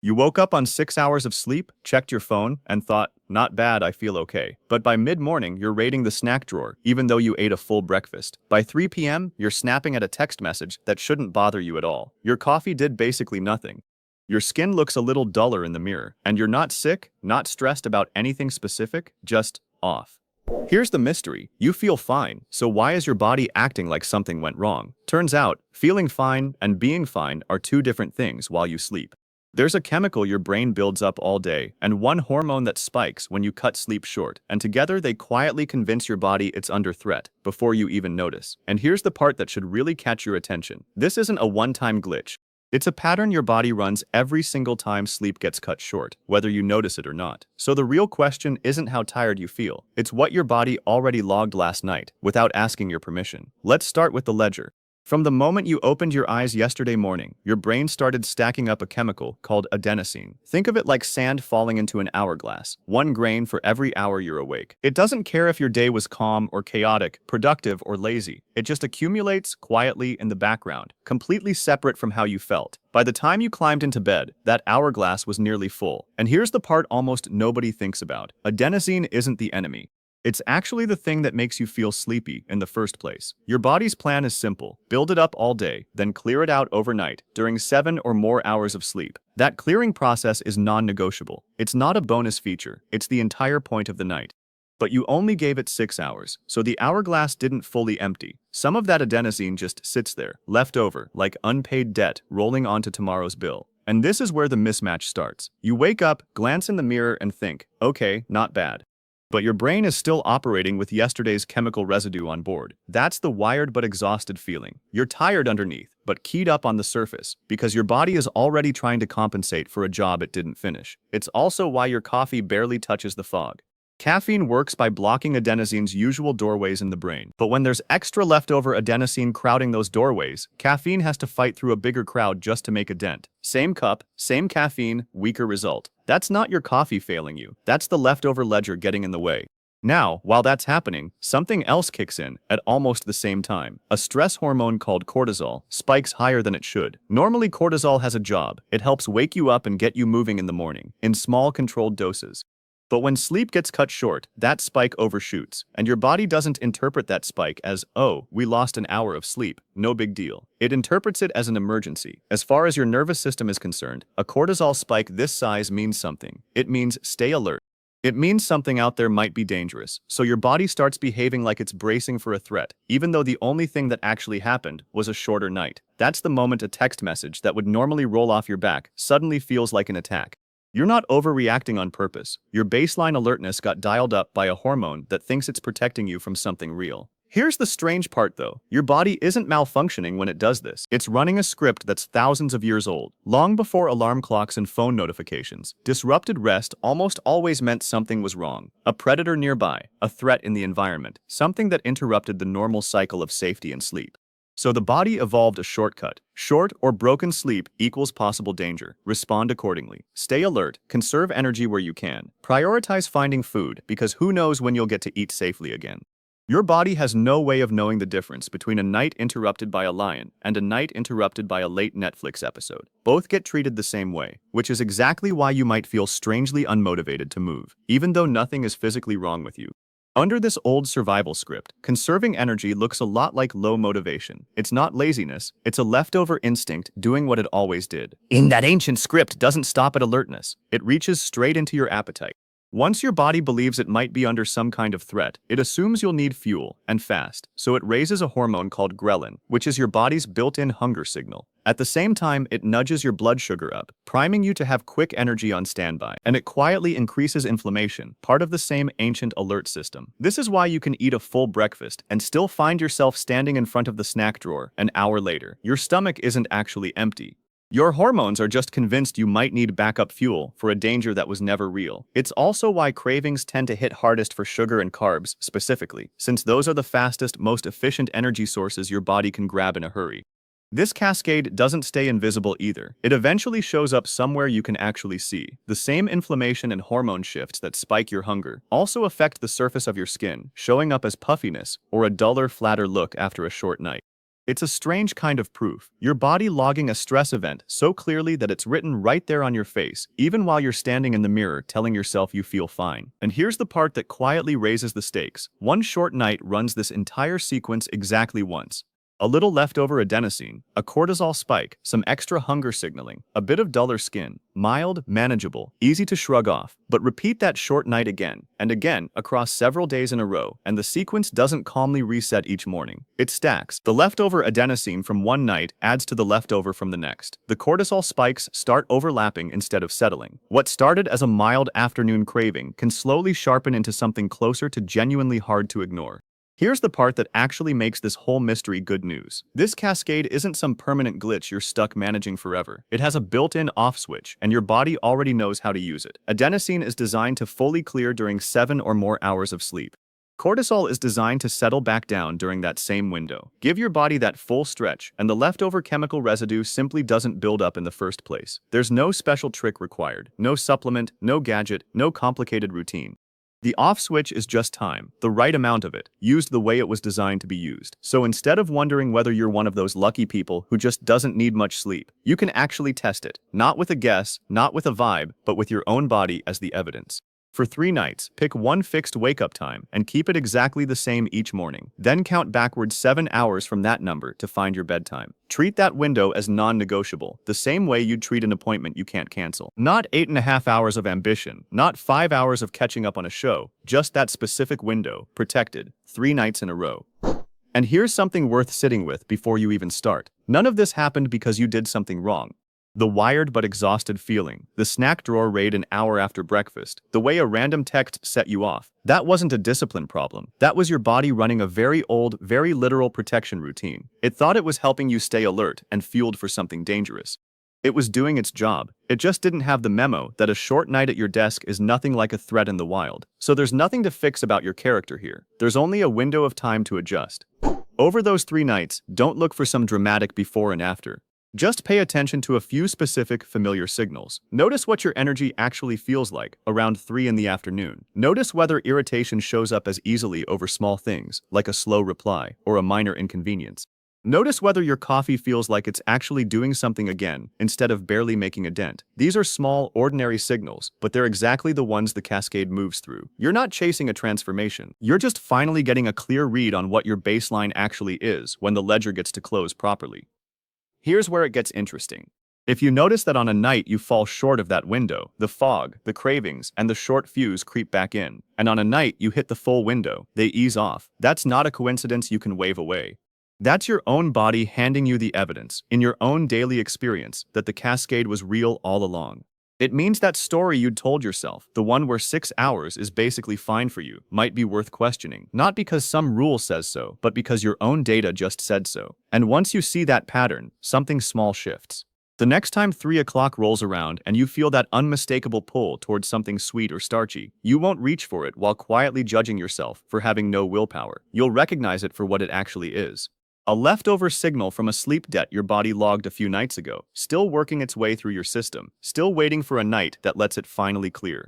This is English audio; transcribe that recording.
You woke up on 6 hours of sleep, checked your phone, and thought, not bad, I feel okay. But by mid-morning, you're raiding the snack drawer, even though you ate a full breakfast. By 3 p.m., you're snapping at a text message that shouldn't bother you at all. Your coffee did basically nothing. Your skin looks a little duller in the mirror, and you're not sick, not stressed about anything specific, just off. Here's the mystery. You feel fine, so why is your body acting like something went wrong? Turns out, feeling fine and being fine are two different things while you sleep. There's a chemical your brain builds up all day, and one hormone that spikes when you cut sleep short, and together they quietly convince your body it's under threat, before you even notice. And here's the part that should really catch your attention. This isn't a one-time glitch. It's a pattern your body runs every single time sleep gets cut short, whether you notice it or not. So the real question isn't how tired you feel, it's what your body already logged last night, without asking your permission. Let's start with the ledger. From the moment you opened your eyes yesterday morning, your brain started stacking up a chemical called adenosine. Think of it like sand falling into an hourglass, 1 grain for every hour you're awake. It doesn't care if your day was calm or chaotic, productive or lazy. It just accumulates quietly in the background, completely separate from how you felt. By the time you climbed into bed, that hourglass was nearly full. And here's the part almost nobody thinks about. Adenosine isn't the enemy. It's actually the thing that makes you feel sleepy in the first place. Your body's plan is simple. Build it up all day, then clear it out overnight, during 7 or more hours of sleep. That clearing process is non-negotiable. It's not a bonus feature, it's the entire point of the night. But you only gave it 6 hours, so the hourglass didn't fully empty. Some of that adenosine just sits there, left over, like unpaid debt rolling onto tomorrow's bill. And this is where the mismatch starts. You wake up, glance in the mirror, and think, okay, not bad. But your brain is still operating with yesterday's chemical residue on board. That's the wired but exhausted feeling. You're tired underneath, but keyed up on the surface, because your body is already trying to compensate for a job it didn't finish. It's also why your coffee barely touches the fog. Caffeine works by blocking adenosine's usual doorways in the brain. But when there's extra leftover adenosine crowding those doorways, caffeine has to fight through a bigger crowd just to make a dent. Same cup, same caffeine, weaker result. That's not your coffee failing you. That's the leftover ledger getting in the way. Now, while that's happening, something else kicks in at almost the same time. A stress hormone called cortisol spikes higher than it should. Normally, cortisol has a job. It helps wake you up and get you moving in the morning, in small controlled doses. But when sleep gets cut short, that spike overshoots, and your body doesn't interpret that spike as, oh, we lost an hour of sleep, no big deal. It interprets it as an emergency. As far as your nervous system is concerned, a cortisol spike this size means something. It means stay alert. It means something out there might be dangerous, so your body starts behaving like it's bracing for a threat, even though the only thing that actually happened was a shorter night. That's the moment a text message that would normally roll off your back suddenly feels like an attack. You're not overreacting on purpose. Your baseline alertness got dialed up by a hormone that thinks it's protecting you from something real. Here's the strange part though. Your body isn't malfunctioning when it does this. It's running a script that's thousands of years old. Long before alarm clocks and phone notifications, disrupted rest almost always meant something was wrong. A predator nearby, a threat in the environment, something that interrupted the normal cycle of safety and sleep. So the body evolved a shortcut. Short or broken sleep equals possible danger. Respond accordingly. Stay alert, conserve energy where you can. Prioritize finding food, because who knows when you'll get to eat safely again. Your body has no way of knowing the difference between a night interrupted by a lion and a night interrupted by a late Netflix episode. Both get treated the same way, which is exactly why you might feel strangely unmotivated to move, even though nothing is physically wrong with you. Under this old survival script, conserving energy looks a lot like low motivation. It's not laziness, it's a leftover instinct doing what it always did. In that ancient script doesn't stop at alertness. It reaches straight into your appetite. Once your body believes it might be under some kind of threat, it assumes you'll need fuel, and fast, so it raises a hormone called ghrelin, which is your body's built-in hunger signal. At the same time, it nudges your blood sugar up, priming you to have quick energy on standby, and it quietly increases inflammation, part of the same ancient alert system. This is why you can eat a full breakfast and still find yourself standing in front of the snack drawer an hour later. Your stomach isn't actually empty. Your hormones are just convinced you might need backup fuel for a danger that was never real. It's also why cravings tend to hit hardest for sugar and carbs specifically, since those are the fastest, most efficient energy sources your body can grab in a hurry. This cascade doesn't stay invisible either. It eventually shows up somewhere you can actually see. The same inflammation and hormone shifts that spike your hunger also affect the surface of your skin, showing up as puffiness or a duller, flatter look after a short night. It's a strange kind of proof. Your body logging a stress event so clearly that it's written right there on your face, even while you're standing in the mirror telling yourself you feel fine. And here's the part that quietly raises the stakes. One short night runs this entire sequence exactly once. A little leftover adenosine, a cortisol spike, some extra hunger signaling, a bit of duller skin, mild, manageable, easy to shrug off, but repeat that short night again and again across several days in a row, and the sequence doesn't calmly reset each morning. It stacks. The leftover adenosine from one night adds to the leftover from the next. The cortisol spikes start overlapping instead of settling. What started as a mild afternoon craving can slowly sharpen into something closer to genuinely hard to ignore. Here's the part that actually makes this whole mystery good news. This cascade isn't some permanent glitch you're stuck managing forever. It has a built-in off switch, and your body already knows how to use it. Adenosine is designed to fully clear during 7 or more hours of sleep. Cortisol is designed to settle back down during that same window. Give your body that full stretch, and the leftover chemical residue simply doesn't build up in the first place. There's no special trick required, no supplement, no gadget, no complicated routine. The off switch is just time, the right amount of it, used the way it was designed to be used. So instead of wondering whether you're one of those lucky people who just doesn't need much sleep, you can actually test it, not with a guess, not with a vibe, but with your own body as the evidence. For 3 nights, pick one fixed wake-up time and keep it exactly the same each morning. Then count backwards 7 hours from that number to find your bedtime. Treat that window as non-negotiable, the same way you'd treat an appointment you can't cancel. Not 8.5 hours of ambition, not 5 hours of catching up on a show, just that specific window, protected, 3 nights in a row. And here's something worth sitting with before you even start. None of this happened because you did something wrong. The wired but exhausted feeling, the snack drawer raid an hour after breakfast, the way a random text set you off, that wasn't a discipline problem. That was your body running a very old, very literal protection routine. It thought it was helping you stay alert and fueled for something dangerous. It was doing its job. It just didn't have the memo that a short night at your desk is nothing like a threat in the wild. So there's nothing to fix about your character here. There's only a window of time to adjust. Over those 3 nights, don't look for some dramatic before and after. Just pay attention to a few specific, familiar signals. Notice what your energy actually feels like around 3 in the afternoon. Notice whether irritation shows up as easily over small things, like a slow reply or a minor inconvenience. Notice whether your coffee feels like it's actually doing something again, instead of barely making a dent. These are small, ordinary signals, but they're exactly the ones the cascade moves through. You're not chasing a transformation. You're just finally getting a clear read on what your baseline actually is when the ledger gets to close properly. Here's where it gets interesting. If you notice that on a night you fall short of that window, the fog, the cravings, and the short fuse creep back in, and on a night you hit the full window, they ease off, that's not a coincidence you can wave away. That's your own body handing you the evidence, in your own daily experience, that the cascade was real all along. It means that story you'd told yourself, the one where 6 hours is basically fine for you, might be worth questioning. Not because some rule says so, but because your own data just said so. And once you see that pattern, something small shifts. The next time 3 o'clock rolls around and you feel that unmistakable pull towards something sweet or starchy, you won't reach for it while quietly judging yourself for having no willpower. You'll recognize it for what it actually is. A leftover signal from a sleep debt your body logged a few nights ago, still working its way through your system, still waiting for a night that lets it finally clear.